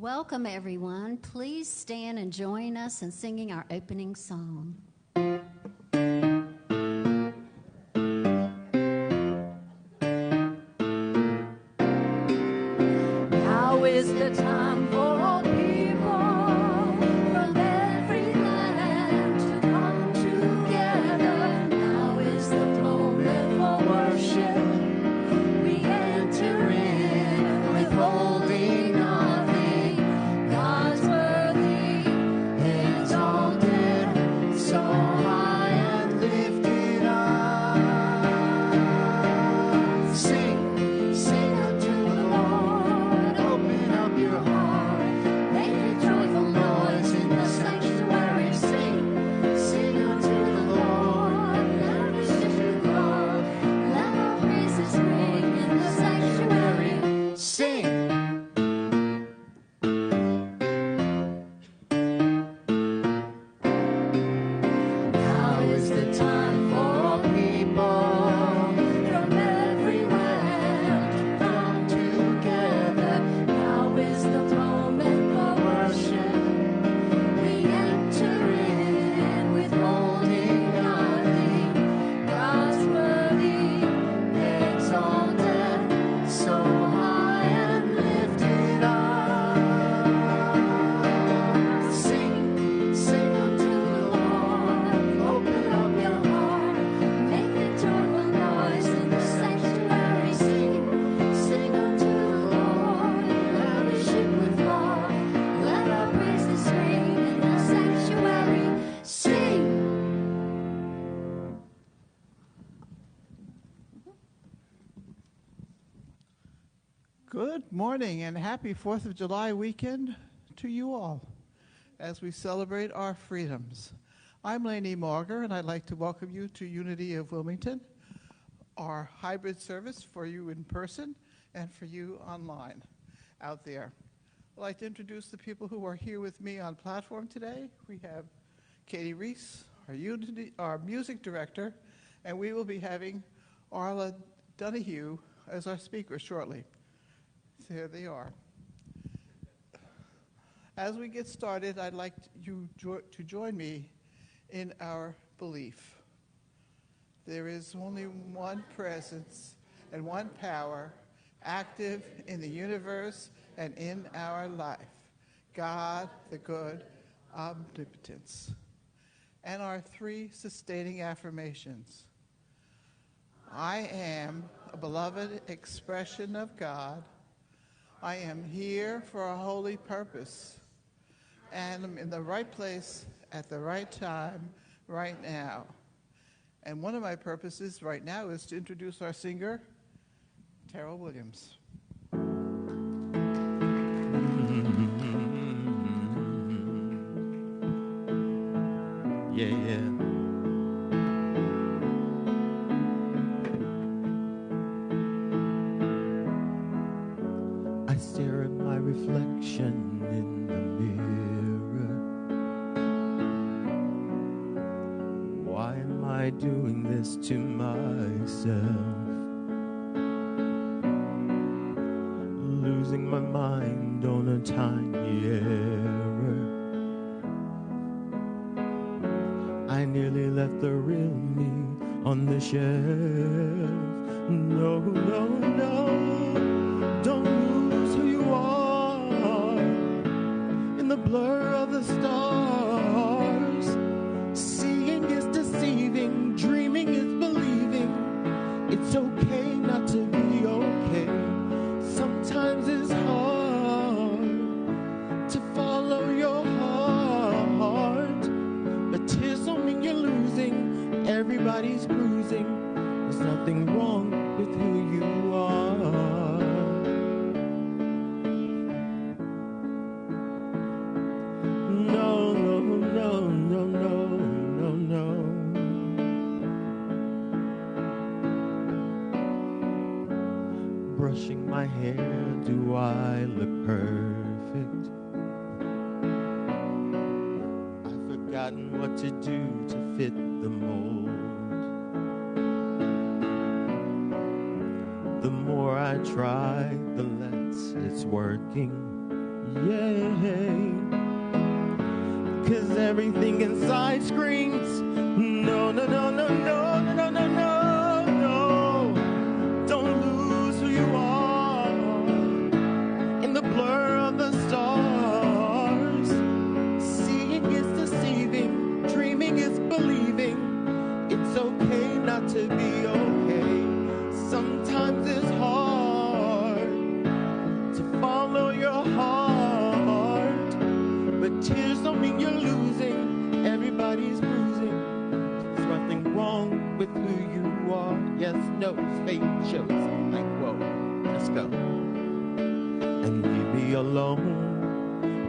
Welcome, everyone. Please stand and join us in singing our opening song. Now is the time for all people from every land to come together. Now is the moment for worship. We enter in withholding nothing. God's worthy, exalted, so high and lifted up. Sing, sing unto the Lord. Open up your heart. Make a joyful noise in the sanctuary. Sing, sing unto the Lord. Let our music grow. Let our praises ring in the sanctuary. Sing. Now is the time for all people from everywhere to come together. Now is the moment for worship. We enter in withholding nothing. God's worthy, exalted, so high and lifted up. Sing, sing unto the Lord. Open up your heart. Make a joyful noise in the sanctuary. Sing, sing unto the Lord. Lavish it with love. Let our praises ring in the sanctuary. Sing. Good morning and happy 4th of July weekend to you all as we celebrate our freedoms. I'm Lainey Marger and I'd like to welcome you to Unity of Wilmington, our hybrid service for you in person and for you online out there. I'd like to introduce the people who are here with me on platform today. We have Katie Reese, our music director, and we will be having Arla Donahue as our speaker shortly. There they are. As we get started, I'd like you to join me in our belief. There is only one presence and one power active in the universe and in our life. God, the good omnipotence. And our three sustaining affirmations. I am a beloved expression of God. I am here for a holy purpose, and I'm in the right place at the right time right now. And one of my purposes right now is to introduce our singer, Terrell Williams. Yeah. I stare at my reflection in the mirror. Why am I doing this to myself? Losing my mind on a tiny error. I nearly left the real me on the shelf. No, no, no. Don't lose who you are in the blur of the stars. Seeing is deceiving, dreaming is believing. It's okay not to be okay. Sometimes it's hard to follow your heart, but tears don't mean you're losing. Everybody's bruising. There's nothing wrong with who you are. No, no, no, no, no, no, no. Brushing my hair, do I look perfect? I've forgotten what to do to fit the mold. The more I try, the less it's working. Yeah. 'Cause everything inside screams, no, no, no, no, no, no, no, no, no, no. Don't lose who you are in the blur of the stars. Seeing is deceiving, dreaming is believing. It's okay not to be okay. Sometimes it's hard to follow your heart, but tears don't mean you're losing. Everybody's bruising. There's nothing wrong with who you are. Yes, no, fate shows. Like, whoa, let's go. And leave me alone.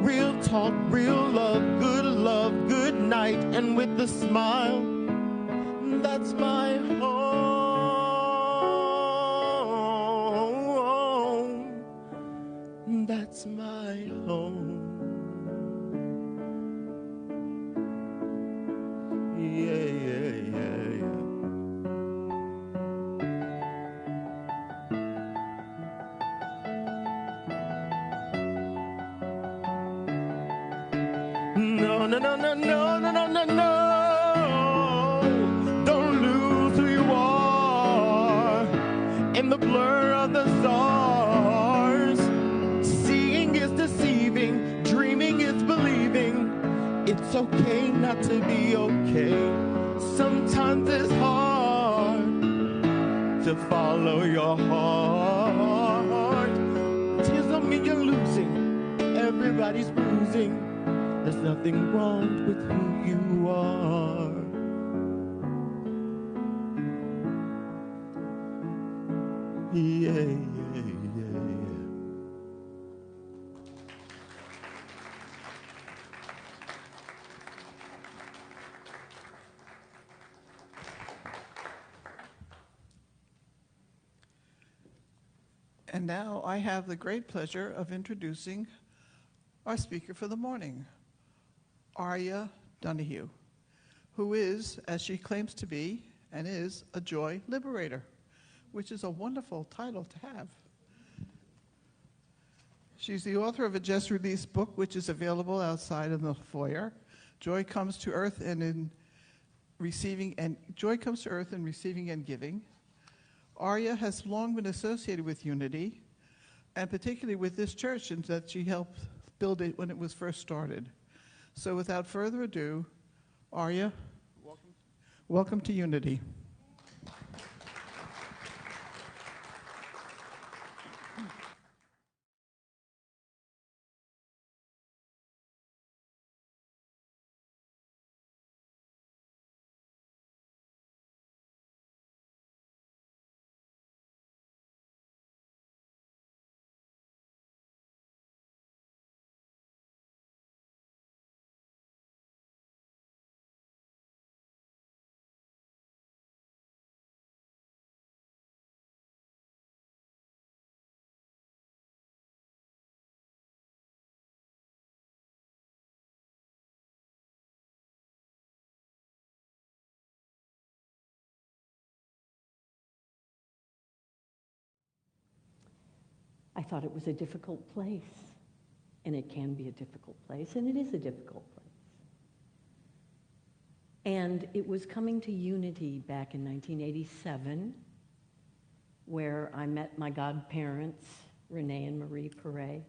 Real talk, real love, good night. And with a smile, that's my home. That's my home. Yeah, yeah, yeah, yeah. No, no, no, no, no, no, no, no, no. Don't lose who you are in the blur of the stars. Seeing is deceiving, dreaming is believing. It's okay not to be okay. Sometimes it's hard to follow your heart. Tears don't mean you're losing. Everybody's bruising. There's nothing wrong with who you are. Yeah, yeah, yeah, yeah. And now I have the great pleasure of introducing our speaker for the morning, Arya Donahue, who is, as she claims to be, and is, a joy liberator, which is a wonderful title to have. She's the author of a just-released book, which is available outside in the foyer. Joy comes to earth in receiving and giving. Arya has long been associated with Unity, and particularly with this church, in that she helped build it when it was first started. So without further ado, Arya, welcome to Unity. I thought it was a difficult place, and it can be a difficult place, and it is a difficult place. And it was coming to Unity back in 1987, where I met my godparents, Renee and Marie Perret,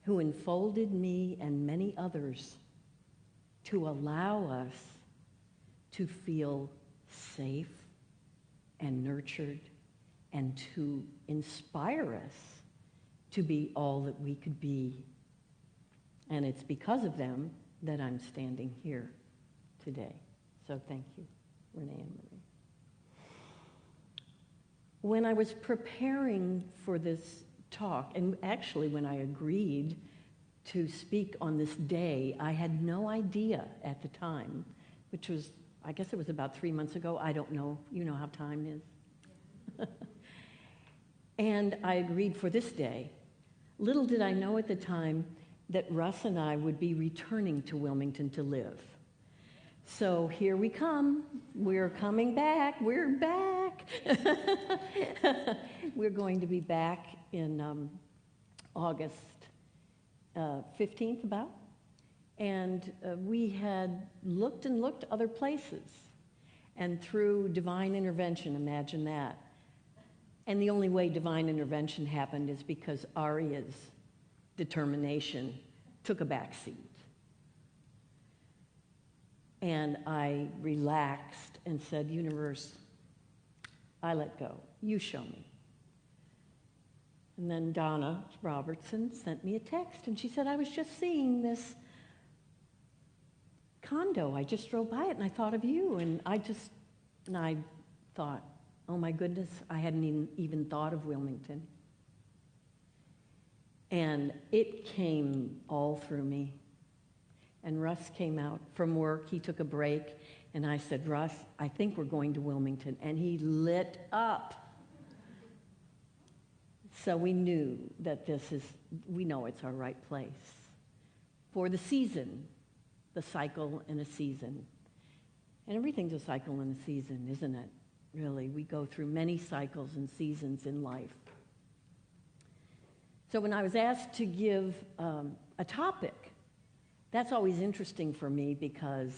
who enfolded me and many others to allow us to feel safe and nurtured, and to inspire us to be all that we could be. And it's because of them that I'm standing here today. So thank you, Renee and Marie. When I was preparing for this talk, and actually when I agreed to speak on this day, I had no idea at the time, which was, I guess it was about 3 months ago. I don't know. You know how time is. And I agreed for this day. Little did I know at the time that Russ and I would be returning to Wilmington to live. So here we come. We're coming back. We're back. We're going to be back in August. 15th about. And we had looked and looked other places. And through divine intervention, imagine that. And the only way divine intervention happened is because Aria's determination took a back seat. And I relaxed and said, universe, I let go. You show me. And then Donna Robertson sent me a text, and she said, I was just seeing this condo. I just drove by it, and I thought of you. And I thought, oh my goodness, I hadn't even thought of Wilmington. And it came all through me. And Russ came out from work. He took a break, and I said, Russ, I think we're going to Wilmington. And he lit up. So we knew that we know it's our right place. For the season, the cycle and a season. And everything's a cycle and a season, isn't it? Really, we go through many cycles and seasons in life. So when I was asked to give a topic, that's always interesting for me because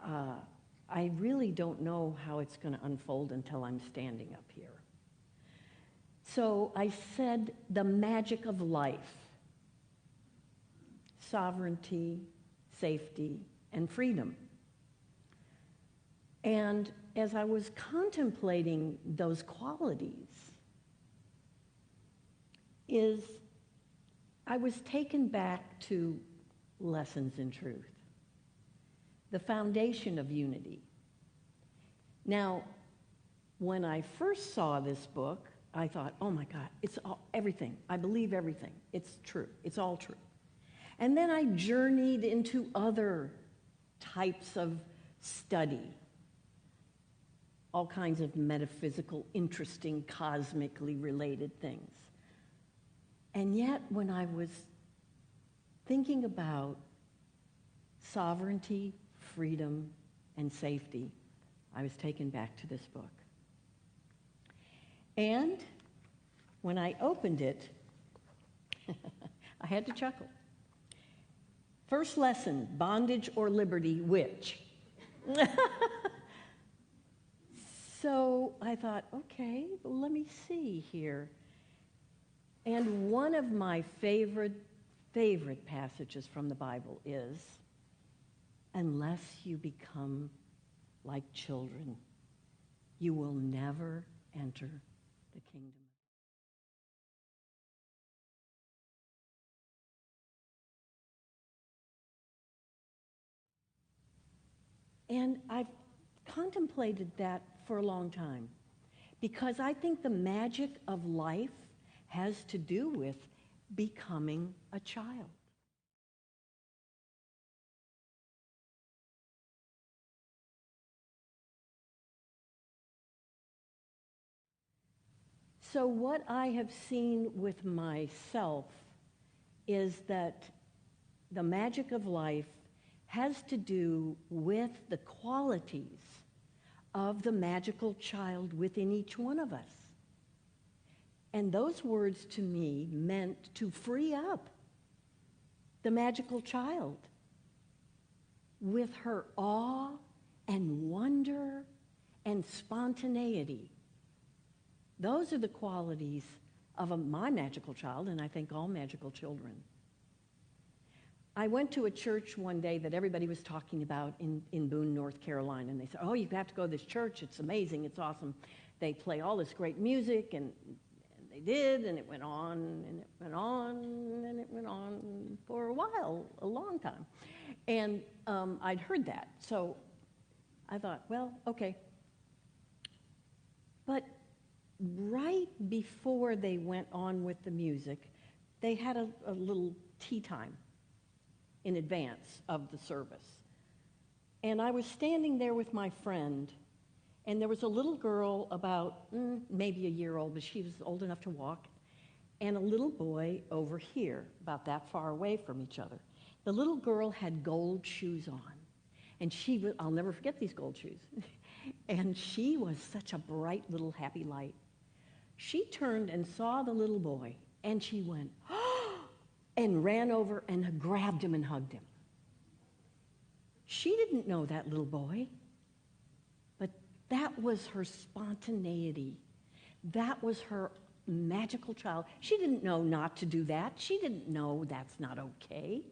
I really don't know how it's going to unfold until I'm standing up here. So I said the magic of life, sovereignty, safety, and freedom. And as I was contemplating those qualities, I was taken back to lessons in truth, the foundation of unity. Now, when I first saw this book, I thought, oh my God, it's everything. I believe everything. It's true. It's all true. And then I journeyed into other types of study, all kinds of metaphysical, interesting, cosmically related things. And yet, when I was thinking about sovereignty, freedom, and safety, I was taken back to this book. And when I opened it, I had to chuckle. First lesson, bondage or liberty, which? So I thought, okay, well, let me see here. And one of my favorite passages from the Bible is, unless you become like children, you will never enter the kingdom. And I've contemplated that for a long time because I think the magic of life has to do with becoming a child. So what I have seen with myself is that the magic of life has to do with the qualities of the magical child within each one of us. And those words to me meant to free up the magical child with her awe and wonder and spontaneity. Those are the qualities of my magical child, and I think all magical children. I went to a church one day that everybody was talking about in Boone, North Carolina, and they said, oh, you have to go to this church. It's amazing. It's awesome. They play all this great music, and they did, and it went on, and it went on, and it went on for a while, a long time. And I'd heard that, so I thought, well, okay. But right before they went on with the music, they had a little tea time in advance of the service. And I was standing there with my friend, and there was a little girl about maybe a year old, but she was old enough to walk, and a little boy over here, about that far away from each other. The little girl had gold shoes on, and I'll never forget these gold shoes. And she was such a bright little happy light. She turned and saw the little boy, and she went, oh, and ran over and grabbed him and hugged him. She didn't know that little boy, but that was her spontaneity. That was her magical child. She didn't know not to do that. She didn't know that's not okay.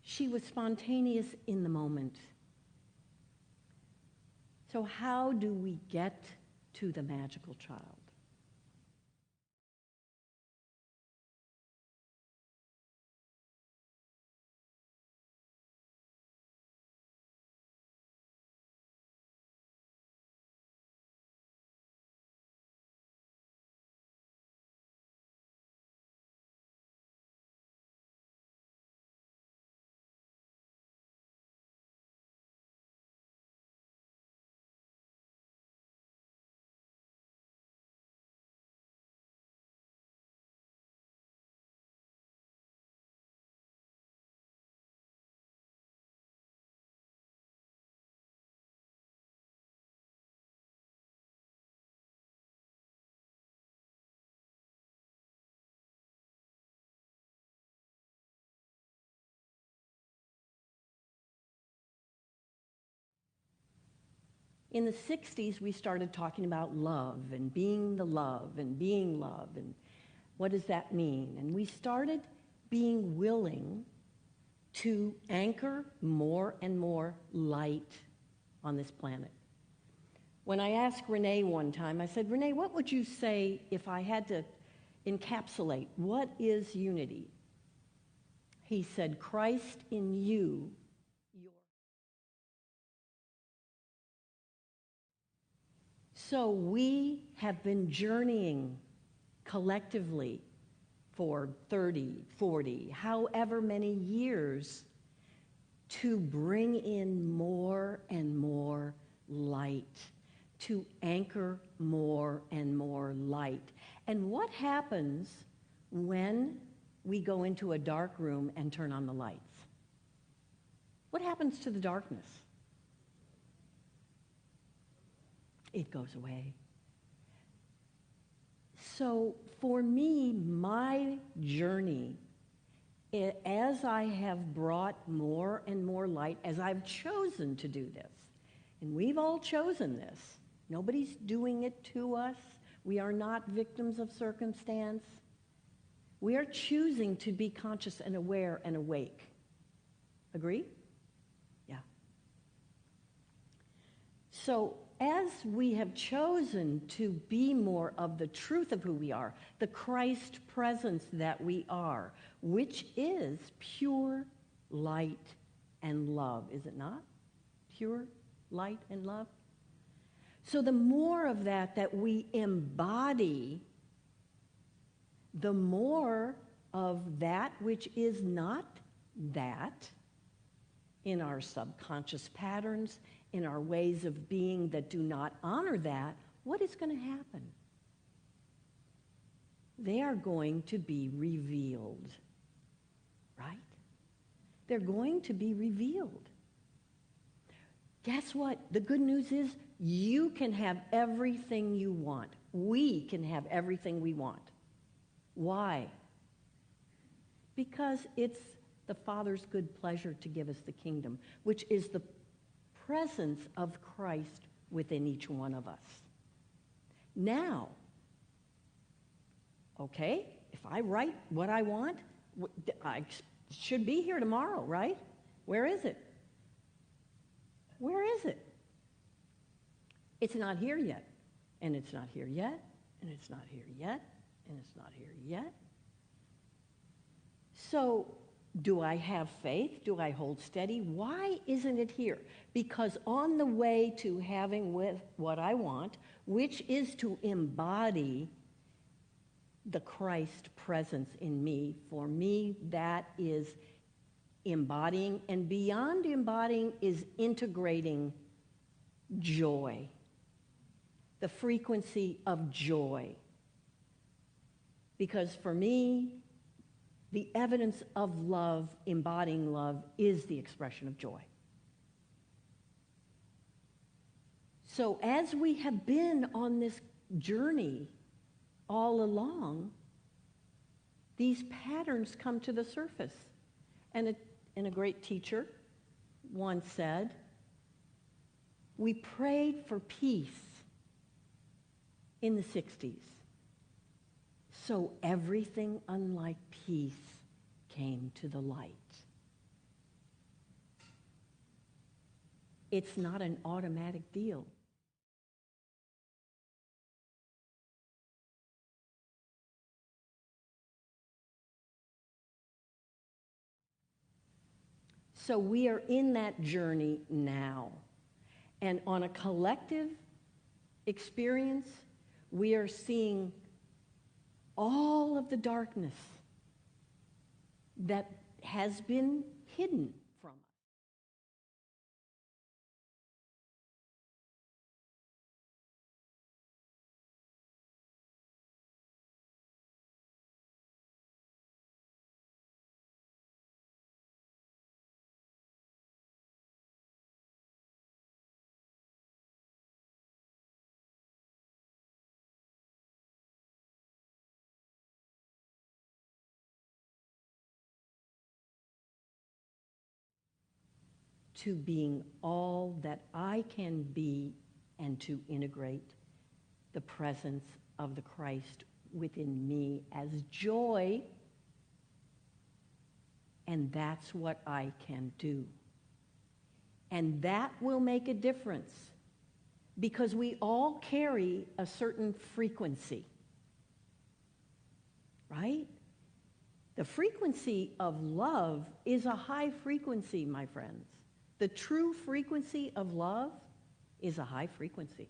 She was spontaneous in the moment. So how do we get to the magical child? In the 60s, we started talking about love and being the love and being love and what does that mean? And we started being willing to anchor more and more light on this planet. When I asked Renee one time, I said, Renee, what would you say if I had to encapsulate what is unity? He said, Christ in you. So we have been journeying collectively for 30, 40, however many years to bring in more and more light, to anchor more and more light. And what happens when we go into a dark room and turn on the lights? What happens to the darkness? It goes away. So for me, my journey, as I have brought more and more light, as I've chosen to do this, and we've all chosen this, nobody's doing it to us, we are not victims of circumstance, we are choosing to be conscious and aware and awake. Agree? Yeah. So as we have chosen to be more of the truth of who we are, the Christ presence that we are, which is pure light and love, is it not? Pure light and love? So the more of that we embody, the more of that which is not that in our subconscious patterns, in our ways of being that do not honor that, what is going to happen? They are going to be revealed, right? They're going to be revealed. Guess what? The good news is you can have everything you want. We can have everything we want. Why? Because it's the Father's good pleasure to give us the kingdom, which is the presence of Christ within each one of us. Now, okay, if I write what I want, I should be here tomorrow, right? Where is it? Where is it? It's not here yet, and it's not here yet, and it's not here yet, and it's not here yet. So, do I have faith? Do I hold steady? Why isn't it here? Because on the way to having with what I want, which is to embody the Christ presence in me, for me that is embodying, and beyond embodying is integrating joy, the frequency of joy. Because for me, the evidence of love, embodying love, is the expression of joy. So as we have been on this journey all along, these patterns come to the surface. And a great teacher once said, we prayed for peace in the 60s. So everything unlike peace came to the light. It's not an automatic deal. So we are in that journey now. And on a collective experience, we are seeing all of the darkness that has been hidden from us. To being all that I can be and to integrate the presence of the Christ within me as joy, and that's what I can do. And that will make a difference because we all carry a certain frequency, right? The frequency of love is a high frequency, my friends. The true frequency of love is a high frequency.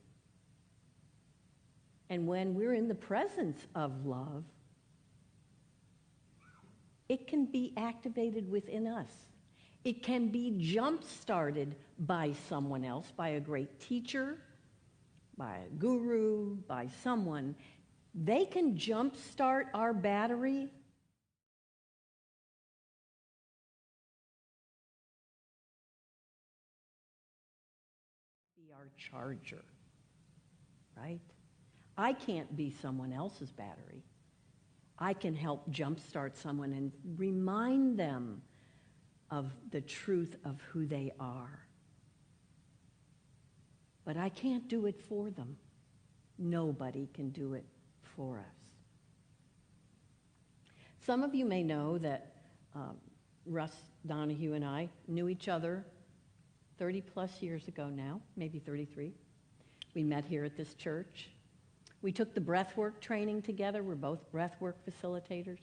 And when we're in the presence of love, it can be activated within us. It can be jump-started by someone else, by a great teacher, by a guru, by someone. They can jump-start our battery our charger, right? I can't be someone else's battery. I can help jumpstart someone and remind them of the truth of who they are. But I can't do it for them. Nobody can do it for us. Some of you may know that Russ Donahue and I knew each other 30 plus years ago now, maybe 33. We met here at this church. We took the breathwork training together. We're both breathwork facilitators.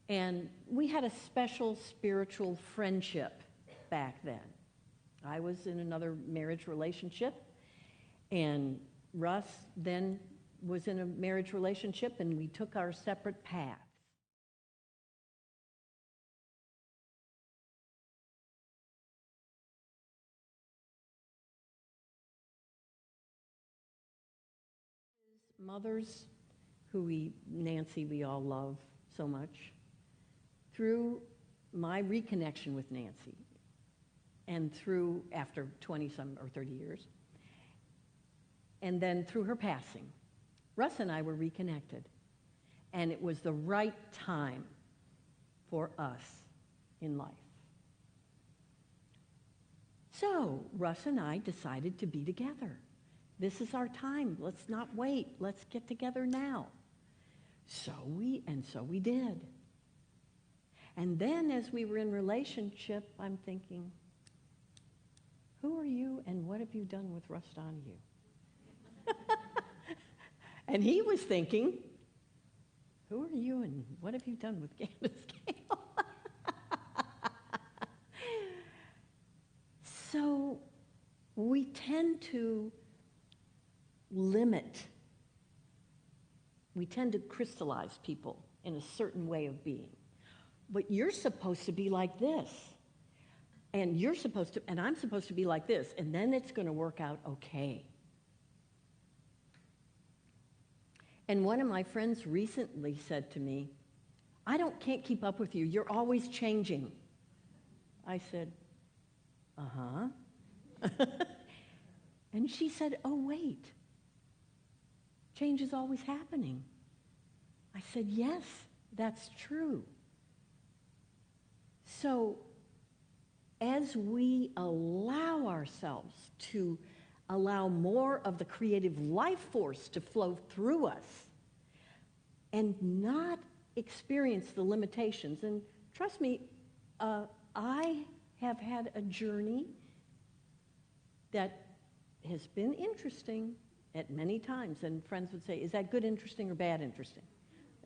And we had a special spiritual friendship back then. I was in another marriage relationship, and Russ then was in a marriage relationship, and we took our separate paths. Mothers, Nancy, we all love so much, through my reconnection with Nancy, and through, after 20-some or 30 years, and then through her passing, Russ and I were reconnected. And it was the right time for us in life. So Russ and I decided to be together. This is our time. Let's not wait. Let's get together now. So we did. And then as we were in relationship, I'm thinking, who are you and what have you done with Russ Donahue? And he was thinking, who are you and what have you done with Candace Gale? So we tend to crystallize people in a certain way of being. But you're supposed to be like this. And I'm supposed to be like this, and then it's going to work out okay. And one of my friends recently said to me, can't keep up with you. You're always changing. I said, uh-huh. And she said, oh, wait. Change is always happening. I said, yes, That's true. So, as we allow ourselves to allow more of the creative life force to flow through us and not experience the limitations, and trust me, I have had a journey that has been interesting at many times, and friends would say, is that good interesting or bad interesting?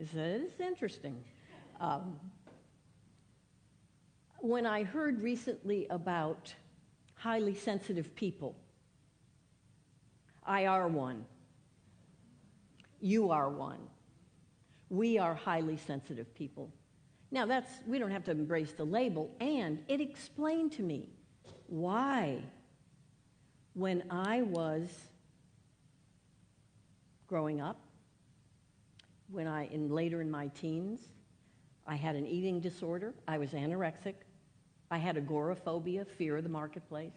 I said, it's interesting. When I heard recently about highly sensitive people, I are one. You are one. We are highly sensitive people. Now, we don't have to embrace the label, and it explained to me why, when I was growing up, later in my teens, I had an eating disorder. I was anorexic. I had agoraphobia, fear of the marketplace,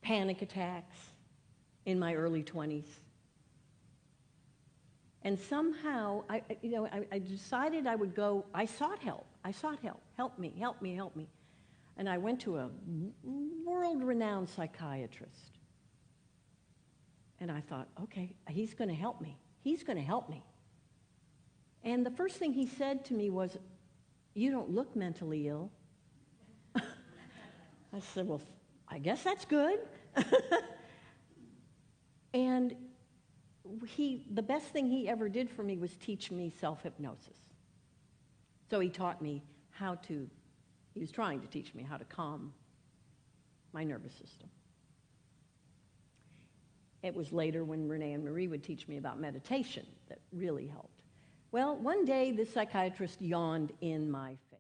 panic attacks in my early 20s. And somehow, I decided I would go. I sought help. Help me. And I went to a world-renowned psychiatrist. And I thought, okay, he's going to help me. And the first thing he said to me was, you don't look mentally ill. I said, well, I guess that's good. And the best thing he ever did for me was teach me self-hypnosis. So he taught me he was trying to teach me how to calm my nervous system. It was later when Renee and Marie would teach me about meditation that really helped. Well, one day this psychiatrist yawned in my face.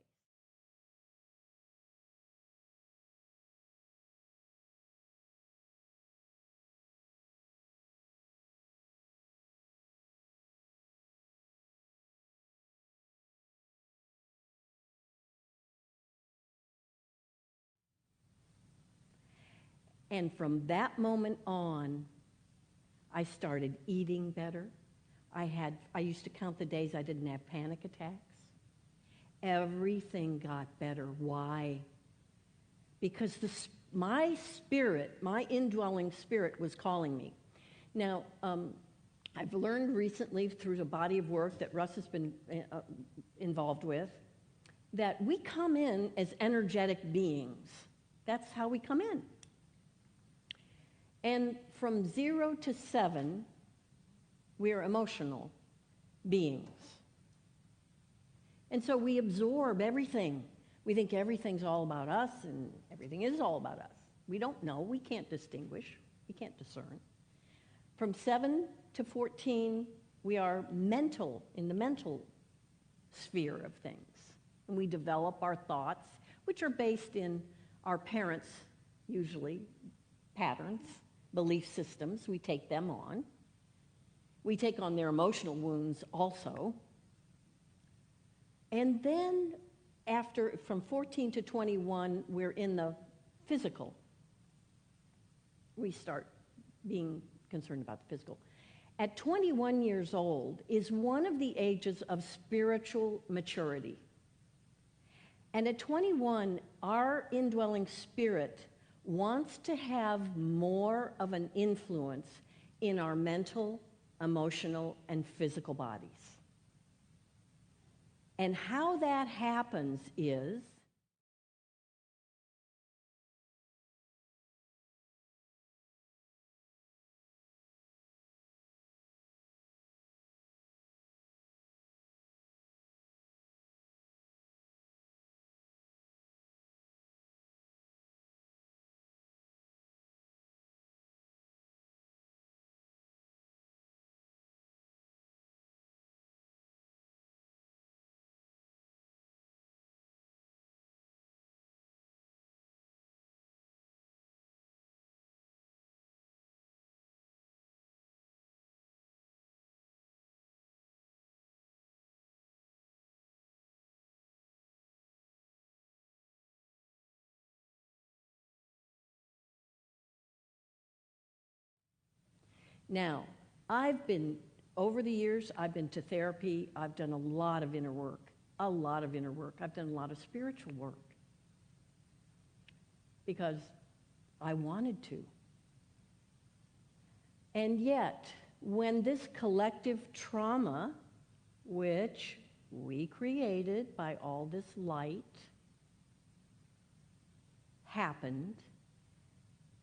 And from that moment on, I started eating better. I used to count the days I didn't have panic attacks. Everything got better. Why? Because my spirit, my indwelling spirit was calling me. Now, I've learned recently through the body of work that Russ has been involved with, that we come in as energetic beings. That's how we come in. And from 0 to 7, we're emotional beings. And so we absorb everything. We think everything's all about us, and everything is all about us. We don't know. We can't distinguish. We can't discern. From 7 to 14, we are mental, in the mental sphere of things. And we develop our thoughts, which are based in our parents' usually patterns, belief systems. We take them on. We take on their emotional wounds also. And then from 14 to 21, we're in the physical. We start being concerned about the physical. At 21 years old is one of the ages of spiritual maturity. And at 21, our indwelling spirit wants to have more of an influence in our mental, emotional, and physical bodies. And how that happens is now, I've been over the years, I've been to therapy. I've done a lot of inner work, a lot of inner work. I've done a lot of spiritual work because I wanted to. And yet, when this collective trauma, which we created by all this light, happened,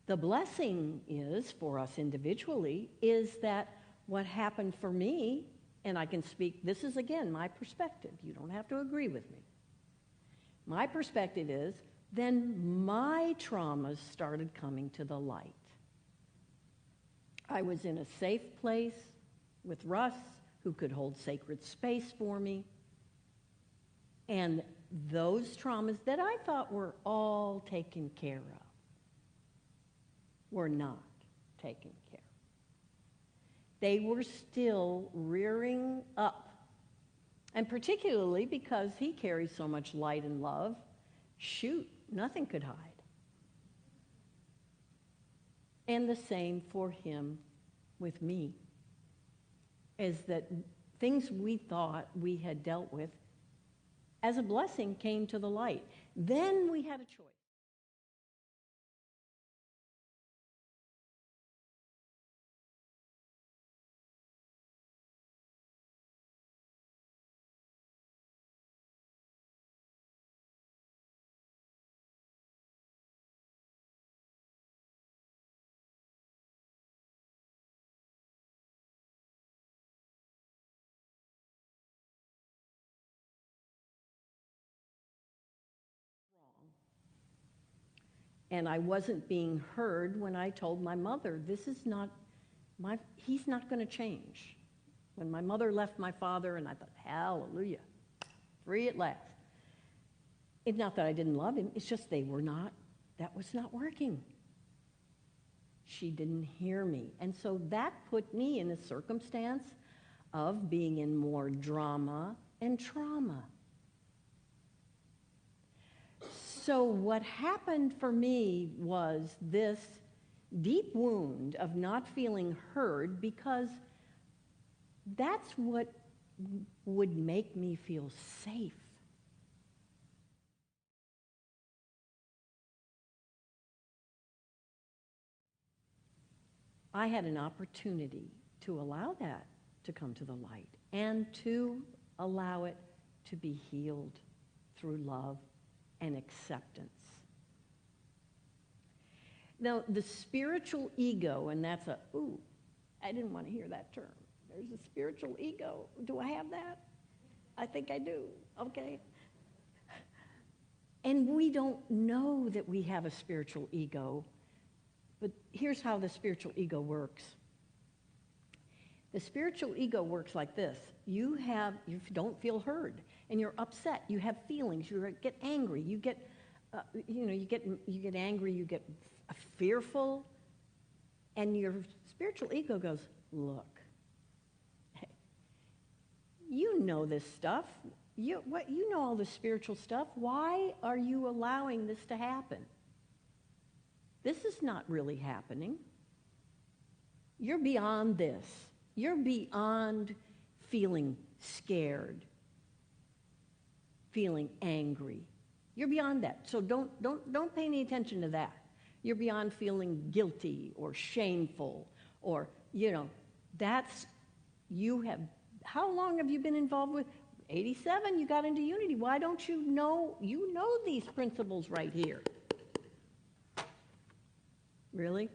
the blessing is, for us individually, is that what happened for me, and I can speak, this is again my perspective, you don't have to agree with me. My perspective is, then my traumas started coming to the light. I was in a safe place with Russ, who could hold sacred space for me. And those traumas that I thought were all taken care of were not taken care of. They were still rearing up. And particularly because he carries so much light and love, shoot, nothing could hide. And the same for him with me, is that things we thought we had dealt with as a blessing came to the light. Then we had a choice. And I wasn't being heard when I told my mother, this is not he's not going to change. When my mother left my father, and I thought, hallelujah, free at last. It's not that I didn't love him, it's just that was not working. She didn't hear me. And so that put me in a circumstance of being in more drama and trauma. So what happened for me was this deep wound of not feeling heard, because that's what would make me feel safe. I had an opportunity to allow that to come to the light and to allow it to be healed through love and acceptance. Now, the spiritual ego, and that's I didn't want to hear that term. There's a spiritual ego. Do I have that? I think I do. Okay. And we don't know that we have a spiritual ego, but here's how the spiritual ego works. The spiritual ego works like this. You don't feel heard, and you're upset. You have feelings. You get angry. You get angry. You get fearful, and your spiritual ego goes, look, hey, you know this stuff. You know all this spiritual stuff. Why are you allowing this to happen? This is not really happening. You're beyond this. You're beyond feeling scared, feeling angry. You're beyond that. So don't pay any attention to that. You're beyond feeling guilty or shameful or, how long have you been involved with? 87, you got into Unity. Why don't you know these principles right here? Really?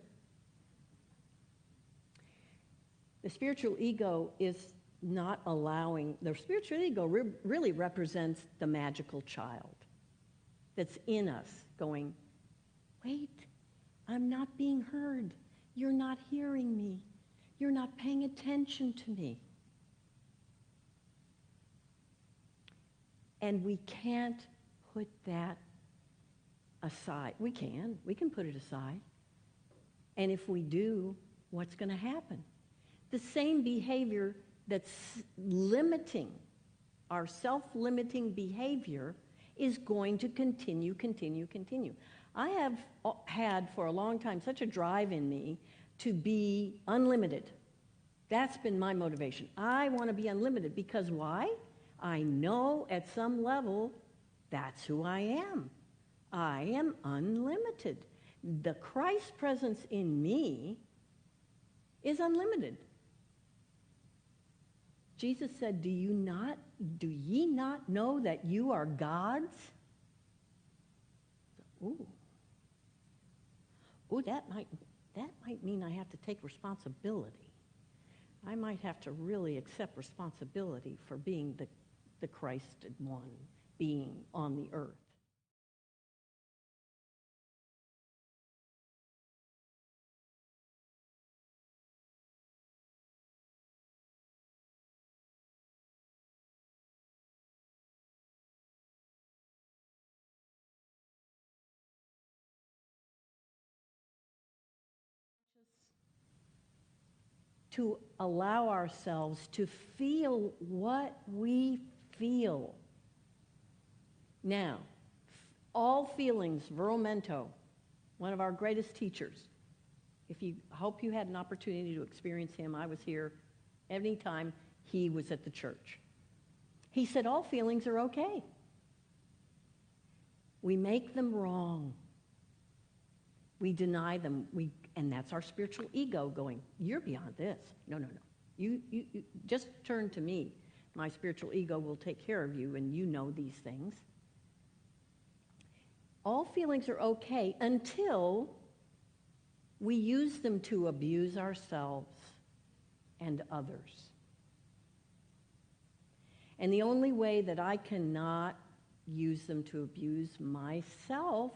The spiritual ego is not allowing, the spiritual ego really represents the magical child that's in us going, wait, I'm not being heard. You're not hearing me. You're not paying attention to me. And we can't put that aside. We can put it aside. And if we do, what's going to happen? The same behavior that's limiting, our self-limiting behavior, is going to continue. I have had for a long time such a drive in me to be unlimited. That's been my motivation. I want to be unlimited because why? I know at some level that's who I am. I am unlimited. The Christ presence in me is unlimited. Jesus said, do ye not know that you are God's? Ooh. Ooh, that might mean I have to take responsibility. I might have to really accept responsibility for being the Christed one being on the earth. To allow ourselves to feel what we feel. Now, all feelings, Vero Mento, one of our greatest teachers. I hope you had an opportunity to experience him. I was here anytime he was at the church. He said all feelings are okay. We make them wrong. We deny them. And that's our spiritual ego going, you're beyond this. No. You just turn to me. My spiritual ego will take care of you, and you know these things. All feelings are okay until we use them to abuse ourselves and others. And the only way that I cannot use them to abuse myself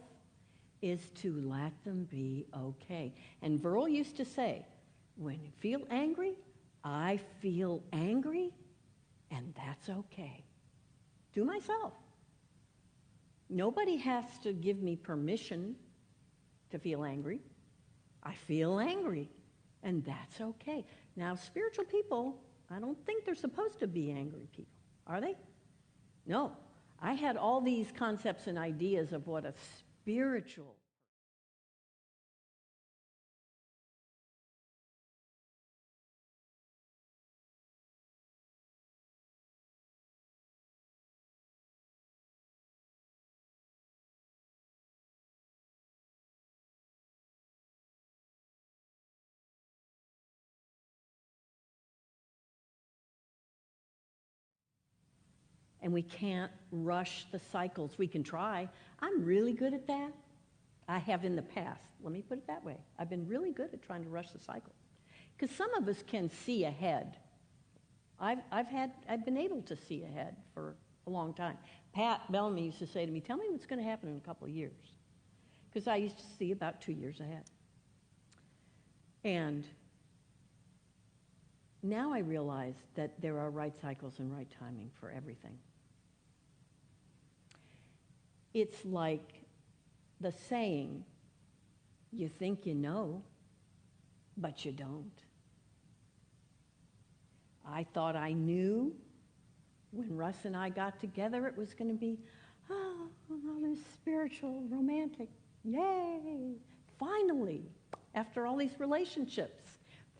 is to let them be okay. And Verl used to say, when you feel angry, I feel angry, and that's okay. To myself. Nobody has to give me permission to feel angry. I feel angry, and that's okay. Now, spiritual people, I don't think they're supposed to be angry people, are they? No. I had all these concepts and ideas of what a spiritual and we can't rush the cycles. We can try. I'm really good at that. I have in the past. Let me put it that way. I've been really good at trying to rush the cycle. Because some of us can see ahead. I've been able to see ahead for a long time. Pat Bellamy used to say to me, tell me what's going to happen in a couple of years. Because I used to see about 2 years ahead. And now I realize that there are right cycles and right timing for everything. It's like the saying, you think you know, but you don't. I thought I knew when Russ and I got together it was going to be, oh, all this spiritual, romantic, yay, finally, after all these relationships,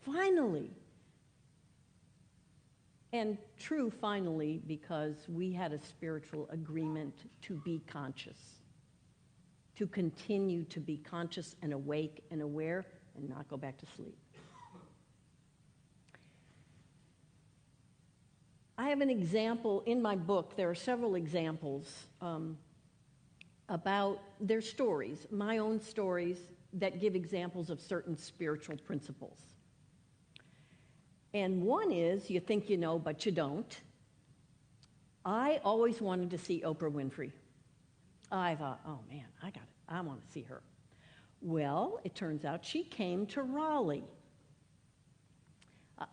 finally. And true, finally, because we had a spiritual agreement to be conscious, to continue to be conscious and awake and aware and not go back to sleep. I have an example in my book. There are several examples about their stories, my own stories that give examples of certain spiritual principles. And one is, you think you know, but you don't. I always wanted to see Oprah Winfrey. I thought, oh man, I want to see her. Well, it turns out she came to Raleigh.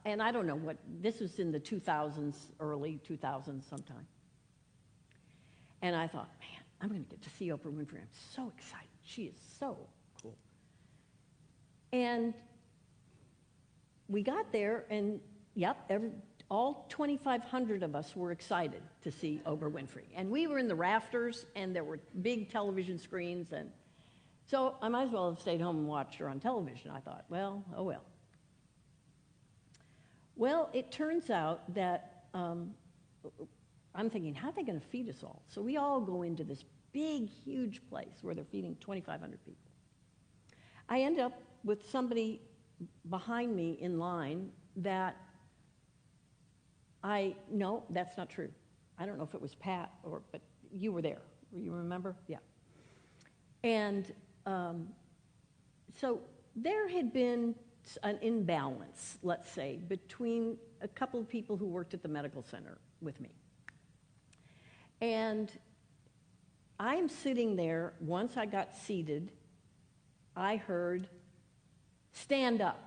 And I don't know what, this was in the 2000s, early 2000s sometime. And I thought, man, I'm going to get to see Oprah Winfrey. I'm so excited. She is so cool. And we got there, and yep, all 2,500 of us were excited to see Oprah Winfrey. And we were in the rafters, and there were big television screens. And so I might as well have stayed home and watched her on television. I thought, well, oh well. Well, it turns out that I'm thinking, how are they going to feed us all? So we all go into this big, huge place where they're feeding 2,500 people. I end up with somebody behind me in line that no, that's not true. I don't know if it was Pat but you were there. You remember? Yeah. And so there had been an imbalance, let's say, between a couple of people who worked at the medical center with me. And I'm sitting there. Once I got seated, I heard, "Stand up."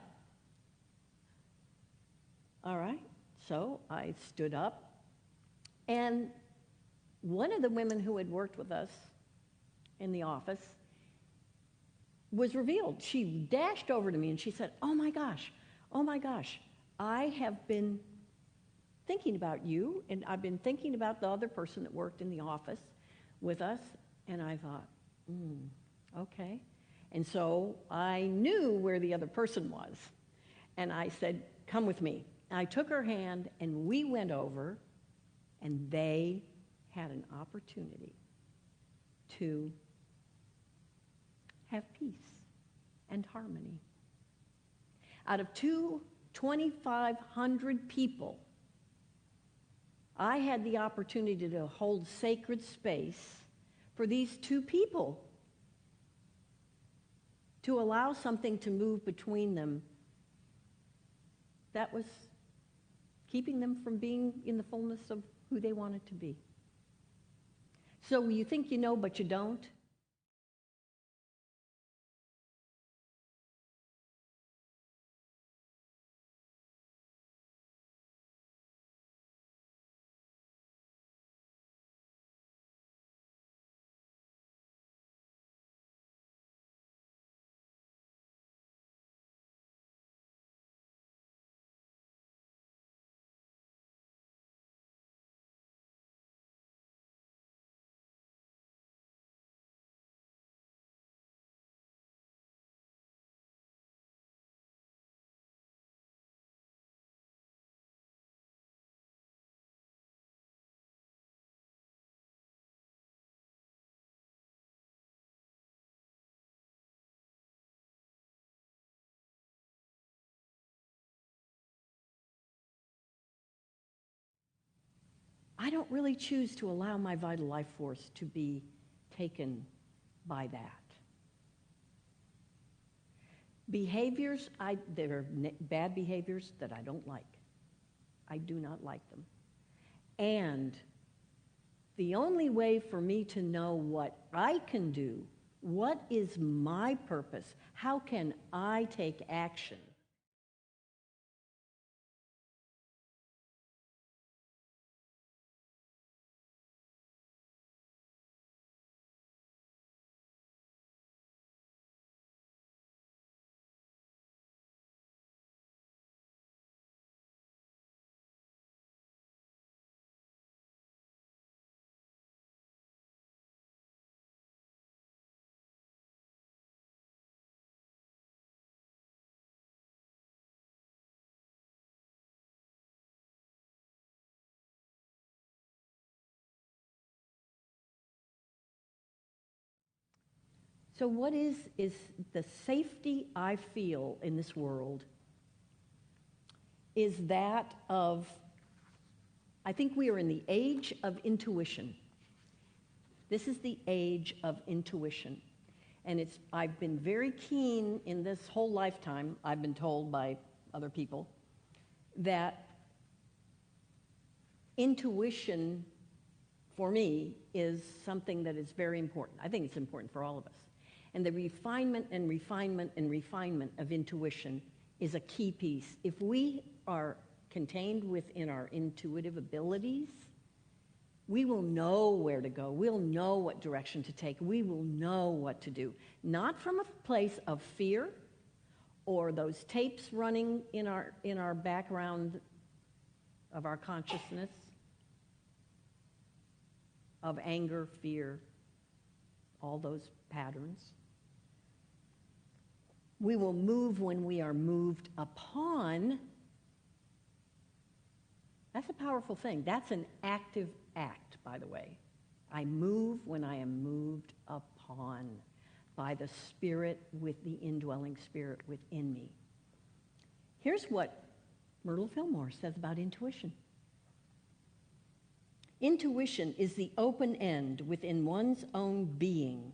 All right, so I stood up, and one of the women who had worked with us in the office was revealed. She dashed over to me and she said, oh my gosh, I have been thinking about you, and I've been thinking about the other person that worked in the office with us." And I thought, okay. And so I knew where the other person was. And I said, "Come with me." And I took her hand, and we went over, and they had an opportunity to have peace and harmony. Out of 2,500 people, I had the opportunity to hold sacred space for these two people, to allow something to move between them that was keeping them from being in the fullness of who they wanted to be. So you think you know, but you don't. I don't really choose to allow my vital life force to be taken by that. Behaviors, there are bad behaviors that I don't like. I do not like them. And the only way for me to know what I can do, what is my purpose, how can I take action, so what is the safety I feel in this world is that of, I think we are in the age of intuition. This is the age of intuition. And I've been very keen in this whole lifetime, I've been told by other people, that intuition for me is something that is very important. I think it's important for all of us. And the refinement and refinement and refinement of intuition is a key piece. If we are contained within our intuitive abilities, we will know where to go. We'll know what direction to take. We will know what to do. Not from a place of fear or those tapes running in our background of our consciousness of anger, fear, all those patterns. We will move when we are moved upon That's a powerful thing. That's an active act, by the way. I move when I am moved upon by the Spirit, with the indwelling Spirit within me. Here's what Myrtle Fillmore says about intuition. Intuition is the open end within one's own being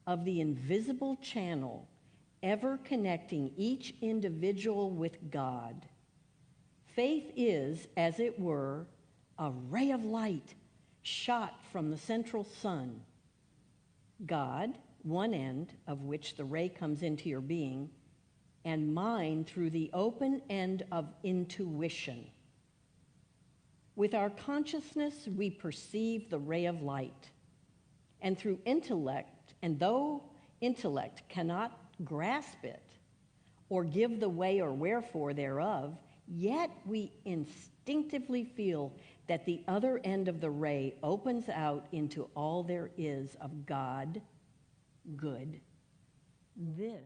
of the invisible channel ever connecting each individual with God. Faith is, as it were, a ray of light shot from the central sun. God, one end of which the ray comes into your being, and mine through the open end of intuition. With our consciousness, we perceive the ray of light. And through intellect, and though intellect cannot grasp it or give the way or wherefore thereof, yet we instinctively feel that the other end of the ray opens out into all there is of God, good. This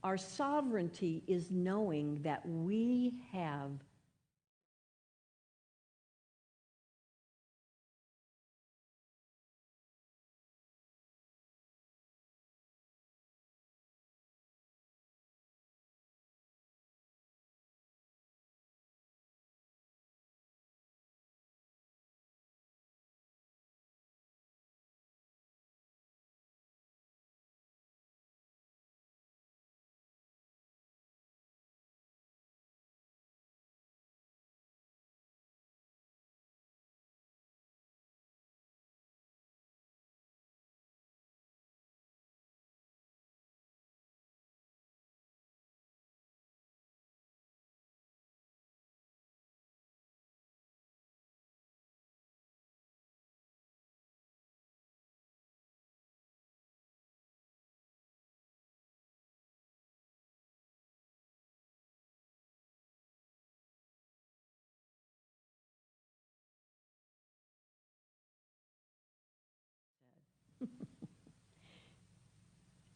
Our sovereignty is knowing that we have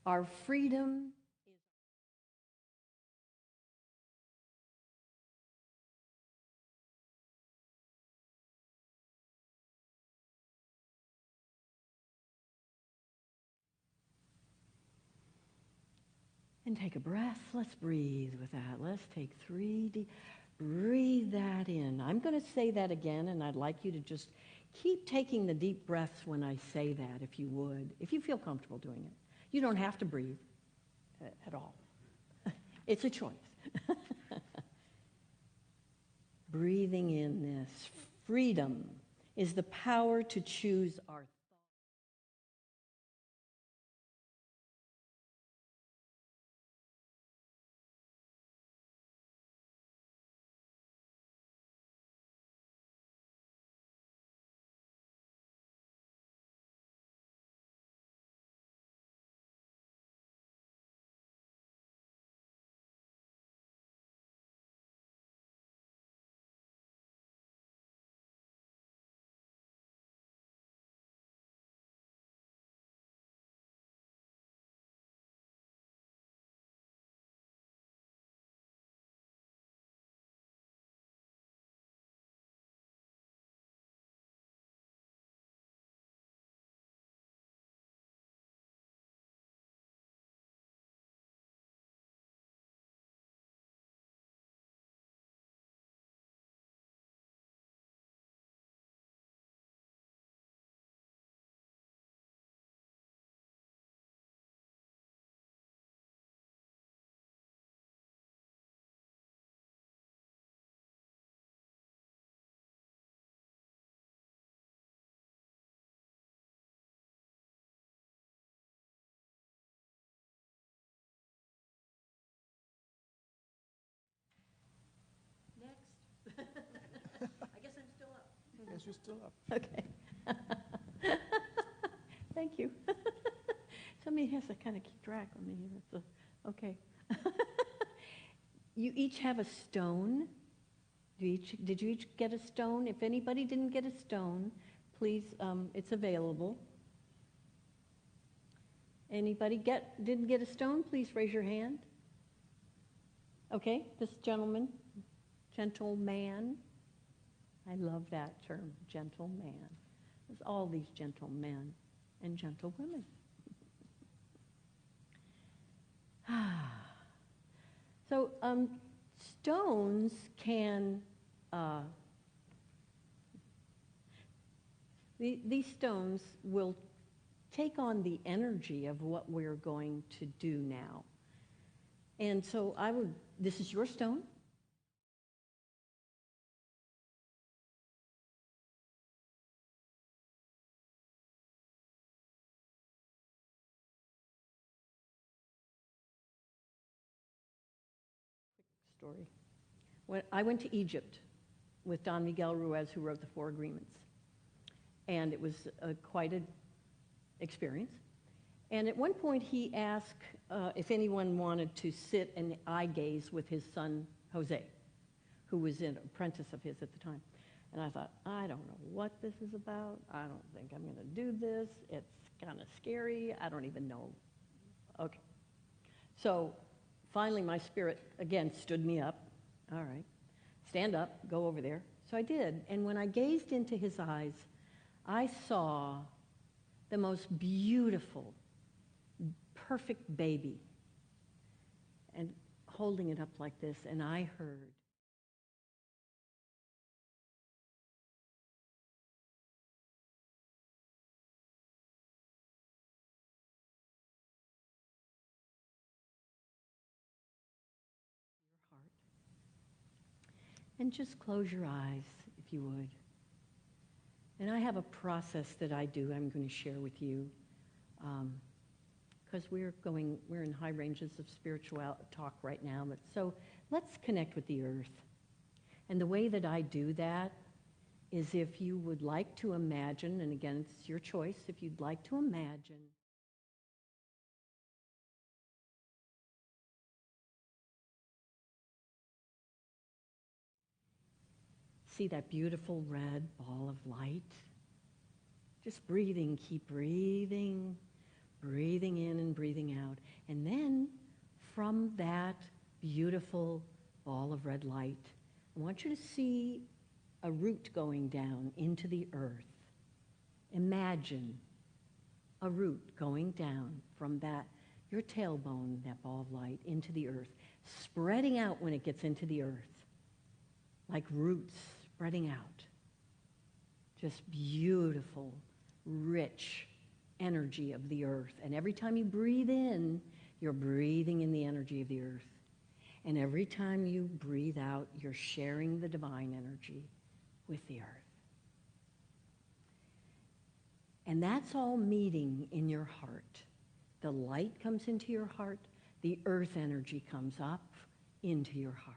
our freedom. And take a breath. Let's breathe with that. Let's take 3 deep. Breathe that in. I'm going to say that again, and I'd like you to just keep taking the deep breaths when I say that, if you would, if you feel comfortable doing it. You don't have to breathe at all. It's a choice. Breathing in this freedom is the power to choose our you're still up. Okay. Thank you. Somebody has to kind of keep track of me. Okay. You each have a stone. Did you each get a stone? If anybody didn't get a stone, please, it's available. Anybody didn't get a stone? Please raise your hand. Okay, this gentleman, gentleman. I love that term, gentleman. There's all these gentlemen and gentlewomen. So stones can, these stones will take on the energy of what we're going to do now. And so this is your stone. Story. When I went to Egypt with Don Miguel Ruiz, who wrote the Four Agreements, and it was quite an experience. And at one point, he asked if anyone wanted to sit and eye gaze with his son Jose, who was an apprentice of his at the time. And I thought, I don't know what this is about. I don't think I'm going to do this. It's kind of scary. I don't even know. Okay. So finally, my spirit, again, stood me up. All right, stand up, go over there. So I did. And when I gazed into his eyes, I saw the most beautiful, perfect baby. And holding it up like this, and I heard, your heart. And just close your eyes, if you would. And I have a process that I do I'm going to share with you, because we're in high ranges of spiritual talk right now. But so let's connect with the earth. And the way that I do that is if you would like to imagine, and again, it's your choice, if you'd like to imagine see that beautiful red ball of light. Just breathing, keep breathing, breathing in and breathing out. And then from that beautiful ball of red light, I want you to see a root going down into the earth. Imagine a root going down from your tailbone, that ball of light, into the earth, spreading out when it gets into the earth, like roots spreading out. Just beautiful, rich energy of the earth. And every time you breathe in, you're breathing in the energy of the earth. And every time you breathe out, you're sharing the divine energy with the earth. And that's all meeting in your heart. The light comes into your heart. The earth energy comes up into your heart.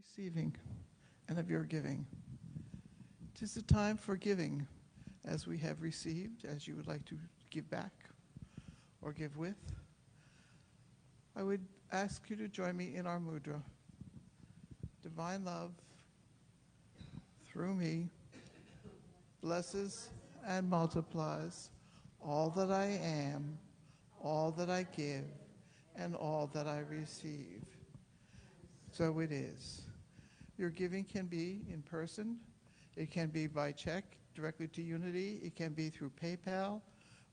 receiving and of your giving. 'Tis the time for giving, as we have received, as you would like to give back or give with. I would ask you to join me in our mudra. Divine love, through me, blesses and multiplies all that I am, all that I give, and all that I receive. So it is. Your giving can be in person. It can be by check directly to Unity. It can be through PayPal.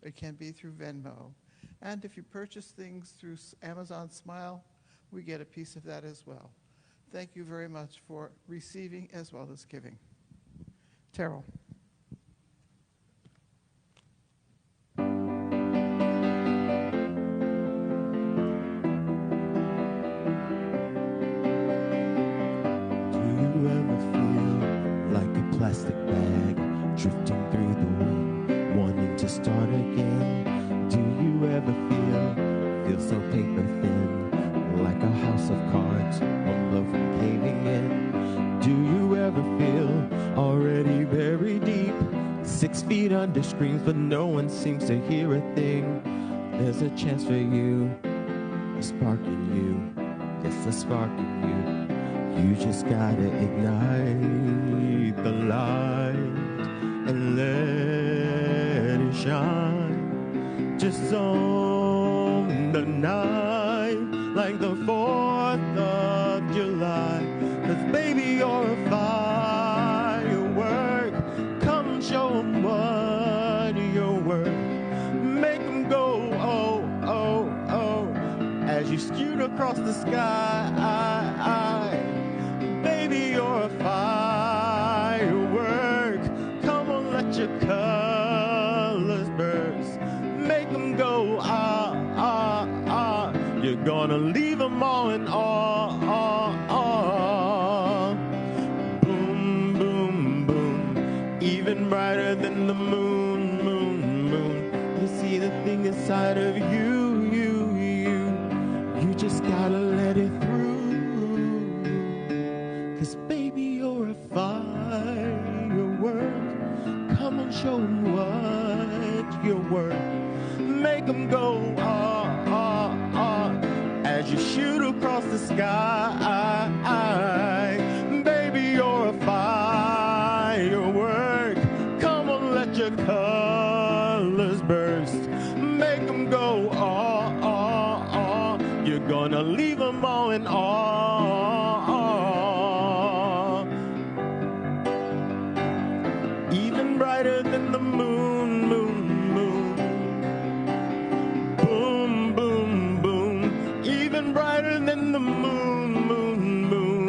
It can be through Venmo. And if you purchase things through Amazon Smile, we get a piece of that as well. Thank you very much for receiving as well as giving. Terrell. Plastic bag drifting through the wind, wanting to start again. Do you ever feel so paper thin, like a house of cards, one blow from caving in? Do you ever feel already very deep, 6 feet under screens, but no one seems to hear a thing? There's a chance for you, a spark in you, yes, a spark in you. You just gotta ignite the light and let it shine. Just on the night, like the 4th of July. 'Cause baby, you're a firework. Come show 'em what you're worth. Make 'em go, oh, oh, oh, as you scoot across the sky. You're a firework. Come on, let your colors burst. Make them go, ah, ah, ah. You're gonna leave them all in awe, ah, ah. Boom, boom, boom. Even brighter than the moon, moon, moon. You see the thing inside of you, you, you. You just gotta let it through. 'Cause baby, you're a firework. Come on, show 'em what you're worth. Make 'em go, ah, ah, ah, as you shoot across the sky. Baby, you're a firework. Come on, let your colors burst. Make 'em go, ah, ah, ah. You're gonna leave 'em all in awe. Brighter than the moon, moon, moon. Boom, boom, boom. Even brighter than the moon, moon, moon.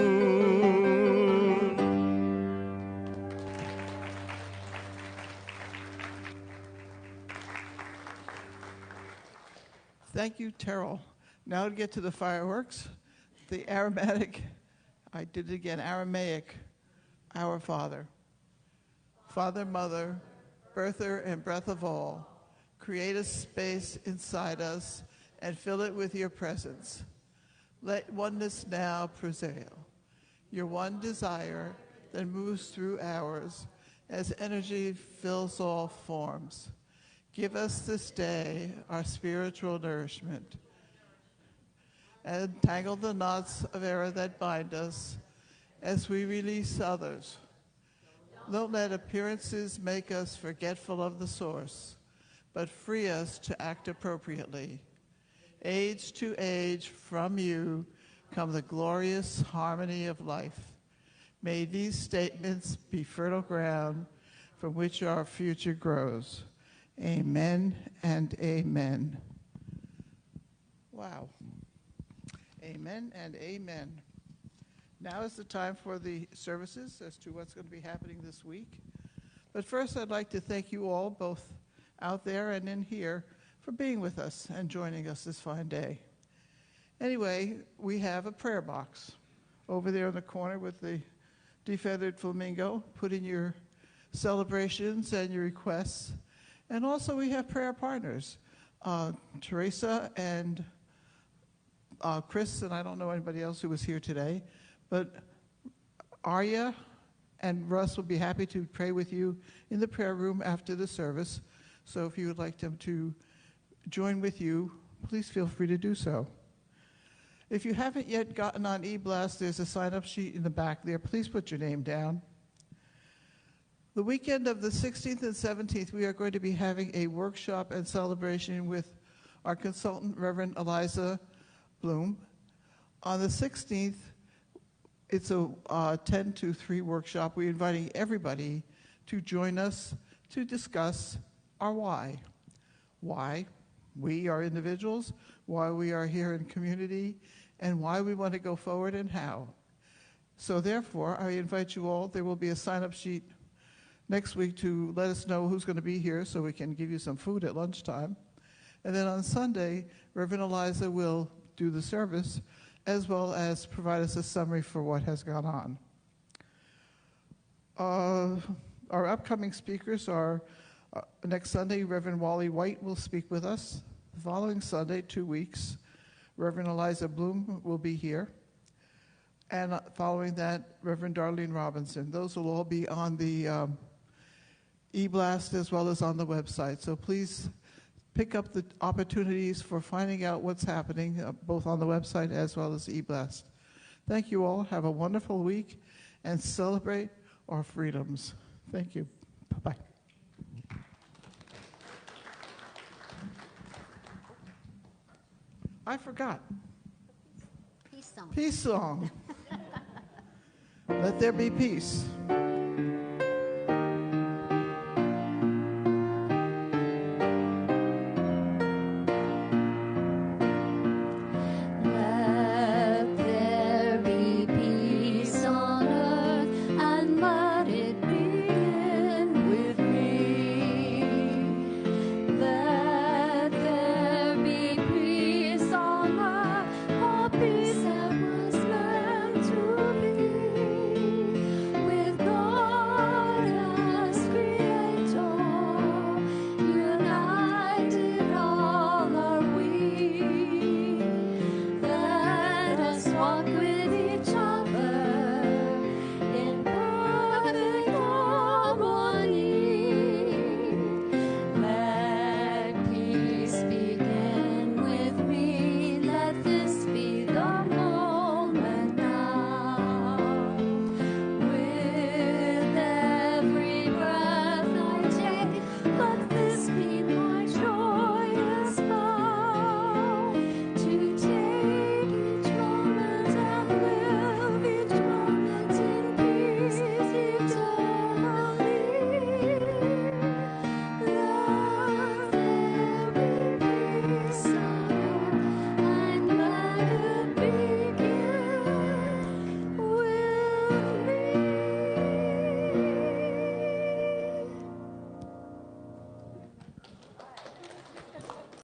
Thank you, Terrell. Now to get to the fireworks. The Aramaic, I did it again, Aramaic, Our Father. Father, Mother, birther and breath of all, create a space inside us and fill it with your presence. Let oneness now prevail. Your one desire that moves through ours as energy fills all forms. Give us this day our spiritual nourishment. And tangle the knots of error that bind us as we release others. Don't let appearances make us forgetful of the source, but free us to act appropriately. Age to age from you come the glorious harmony of life. May these statements be fertile ground from which our future grows. Amen and amen. Wow. Amen and amen. Now is the time for the services as to what's going to be happening this week. But first, I'd like to thank you all, both out there and in here, for being with us and joining us this fine day. Anyway, we have a prayer box over there in the corner with the defeathered flamingo. Put in your celebrations and your requests. And also we have prayer partners, Teresa and Chris, and I don't know anybody else who was here today, but Arya and Russ will be happy to pray with you in the prayer room after the service. So if you would like them to join with you, please feel free to do so. If you haven't yet gotten on eBlast, there's a sign-up sheet in the back there. Please put your name down. The weekend of the 16th and 17th, we are going to be having a workshop and celebration with our consultant, Reverend Eliza Bloom. On the 16th, it's a 10 to 3 workshop. We're inviting everybody to join us to discuss our why. Why we are individuals, why we are here in community, and why we want to go forward and how. So therefore, I invite you all. There will be a sign-up sheet next week to let us know who's going to be here so we can give you some food at lunchtime. And then on Sunday, Reverend Eliza will do the service as well as provide us a summary for what has gone on. Our upcoming speakers are next Sunday, Reverend Wally White will speak with us. The following Sunday, 2 weeks, Reverend Eliza Bloom will be here. And following that, Reverend Darlene Robinson. Those will all be on the eBlast as well as on the website. So please pick up the opportunities for finding out what's happening, both on the website as well as eBlast. Thank you all. Have a wonderful week and celebrate our freedoms. Thank you. Bye-bye. I forgot. Peace song. Peace song. Let there be peace.